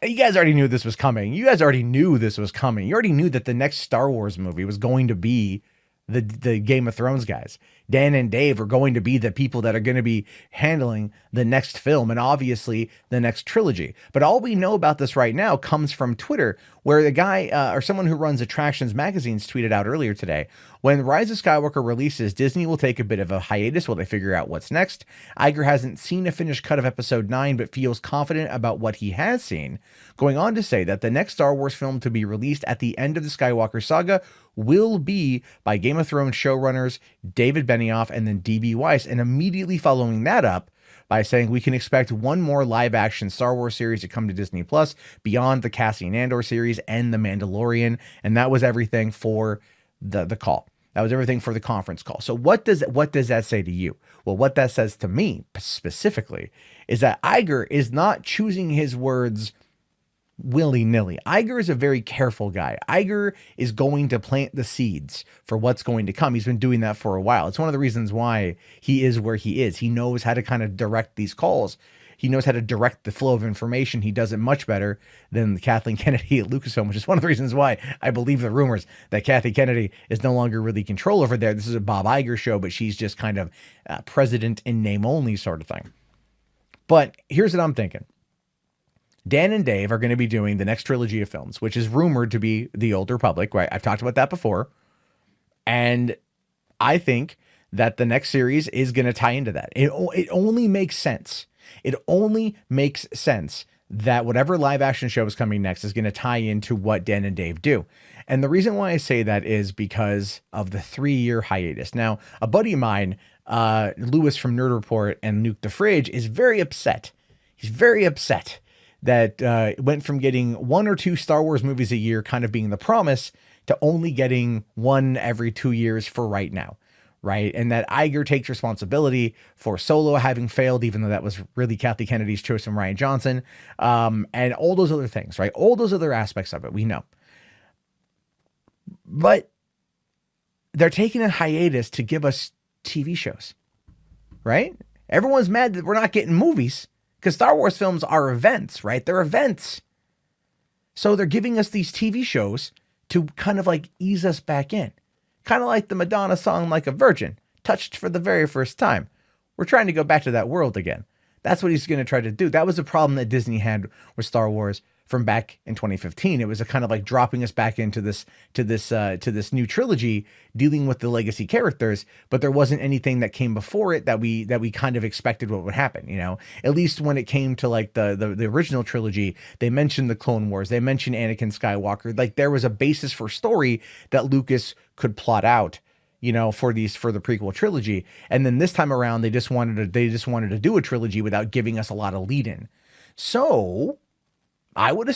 You guys already knew this was coming. You guys already knew this was coming. You already knew that the next Star Wars movie was going to be the Game of Thrones guys. Dan and Dave are going to be the people that are going to be handling the next film and obviously the next trilogy. But all we know about this right now comes from Twitter, where the guy or someone who runs Attractions Magazines tweeted out earlier today, when Rise of Skywalker releases, Disney will take a bit of a hiatus while they figure out what's next. Iger hasn't seen a finished cut of Episode 9, but feels confident about what he has seen, going on to say that the next Star Wars film to be released at the end of the Skywalker saga will be by Game of Thrones showrunners David Benioff and then D.B. Weiss, and immediately following that up by saying we can expect one more live-action Star Wars series to come to Disney Plus beyond the Cassian Andor series and The Mandalorian, and that was everything for the call. That was everything for the conference call. So what does that say to you? Well, what that says to me specifically is that Iger is not choosing his words willy-nilly. Iger is a very careful guy. Iger is going to plant the seeds for what's going to come. He's been doing that for a while. It's one of the reasons why he is where he is. He knows how to kind of direct these calls. He knows how to direct the flow of information. He does it much better than Kathleen Kennedy at Lucasfilm, which is one of the reasons why I believe the rumors that Kathy Kennedy is no longer really control over there. This is a Bob Iger show, but she's just kind of president in name only sort of thing. But here's what I'm thinking. Dan and Dave are going to be doing the next trilogy of films, which is rumored to be The Old Republic, right? I've talked about that before. And I think that the next series is going to tie into that. It only makes sense. It only makes sense that whatever live action show is coming next is going to tie into what Dan and Dave do. And the reason why I say that is because of the 3-year hiatus. Now, a buddy of mine, Lewis from Nerd Report and Nuke the Fridge, is very upset. He's very upset that went from getting 1 or 2 Star Wars movies a year kind of being the promise to only getting 1 every 2 years for right now, right? And that Iger takes responsibility for Solo having failed, even though that was really Kathy Kennedy's choice from Rian Johnson, and all those other things, right? All those other aspects of it, we know. But they're taking a hiatus to give us TV shows, right? Everyone's mad that we're not getting movies, because Star Wars films are events, right? They're events. So they're giving us these TV shows to kind of like ease us back in. Kind of like the Madonna song, Like a Virgin, touched for the very first time. We're trying to go back to that world again. That's what he's going to try to do. That was a problem that Disney had with Star Wars from back in 2015. It was a kind of like dropping us back into this new trilogy, dealing with the legacy characters, but there wasn't anything that came before it that we kind of expected what would happen. You know, at least when it came to like the original trilogy, they mentioned the Clone Wars, they mentioned Anakin Skywalker. Like there was a basis for story that Lucas could plot out, you know, for the prequel trilogy. And then this time around, they just wanted to do a trilogy without giving us a lot of lead in. So I would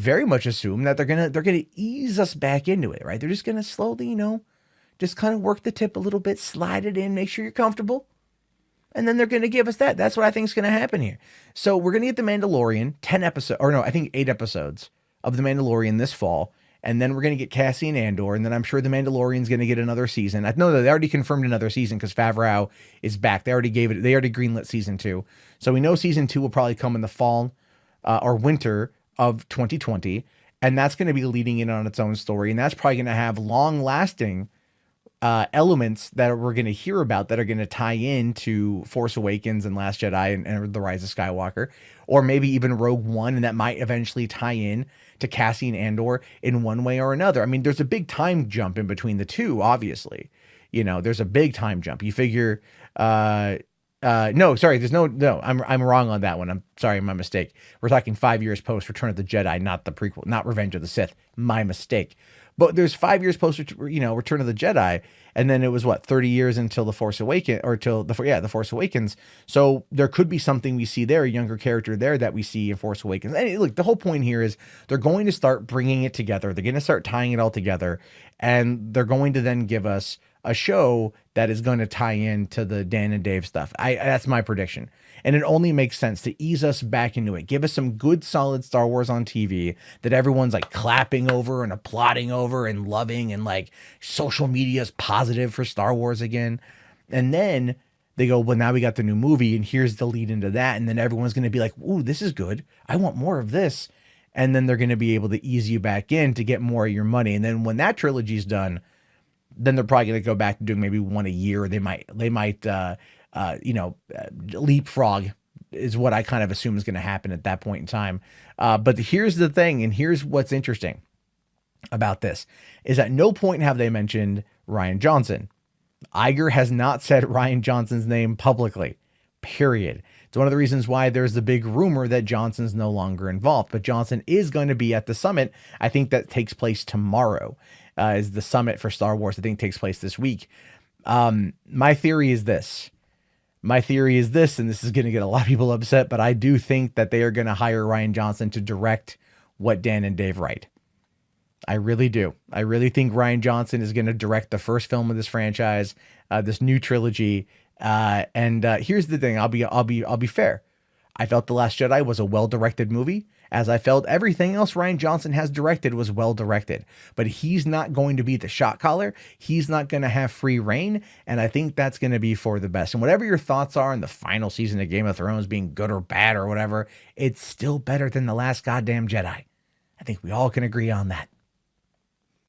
very much assume that they're gonna ease us back into it, right? They're just gonna slowly, you know, just kind of work the tip a little bit, slide it in, make sure you're comfortable, and then they're gonna give us that. That's what I think is gonna happen here. So we're gonna get The Mandalorian, 8 episodes of The Mandalorian this fall, and then we're gonna get Cassian Andor, and then I'm sure The Mandalorian's gonna get another season. I know that they already confirmed another season because Favreau is back. They already greenlit season 2, so we know season 2 will probably come in the fall or winter of 2020, and that's going to be leading in on its own story, and that's probably going to have long-lasting elements that we're going to hear about that are going to tie into Force Awakens and Last Jedi and The Rise of Skywalker, or maybe even Rogue One, and that might eventually tie in to Cassian Andor in one way or another. I mean, there's a big time jump in between the two, obviously. You know, there's a big time jump. You figure... no, sorry, I'm wrong on that one. I'm sorry, my mistake. We're talking 5 years post Return of the Jedi, not the prequel, not Revenge of the Sith. My mistake. But there's 5 years post, Return of the Jedi, and then it was 30 years until The Force Awakens, or till The Force Awakens. So there could be something we see there, a younger character there that we see in Force Awakens. And look, the whole point here is they're going to start bringing it together. They're going to start tying it all together, and they're going to then give us a show that is going to tie into the Dan and Dave stuff. That's my prediction. And it only makes sense to ease us back into it. Give us some good, solid Star Wars on TV that everyone's like clapping over and applauding over and loving, and like social media is positive for Star Wars again. And then they go, well, now we got the new movie and here's the lead into that. And then everyone's going to be like, ooh, this is good. I want more of this. And then they're going to be able to ease you back in to get more of your money. And then when that trilogy is done, then they're probably going to go back to doing maybe one a year. They might leapfrog is what I kind of assume is going to happen at that point in time. But here's the thing, and here's what's interesting about this, is at no point have they mentioned Rian Johnson. Iger has not said Rian Johnson's name publicly, period. It's one of the reasons why there's the big rumor that Johnson's no longer involved, but Johnson is going to be at the summit. I think that takes place tomorrow, is the summit for Star Wars. I think takes place this week. My theory is this, and this is going to get a lot of people upset, but I do think that they are going to hire Rian Johnson to direct what Dan and Dave write. I really do. I really think Rian Johnson is going to direct the first film of this franchise, this new trilogy. And here's the thing. I'll be fair. I felt The Last Jedi was a well-directed movie, as I felt everything else Rian Johnson has directed was well-directed. But he's not going to be the shot caller. He's not going to have free reign, and I think that's going to be for the best. And whatever your thoughts are on the final season of Game of Thrones being good or bad or whatever, it's still better than The Last Goddamn Jedi. I think we all can agree on that.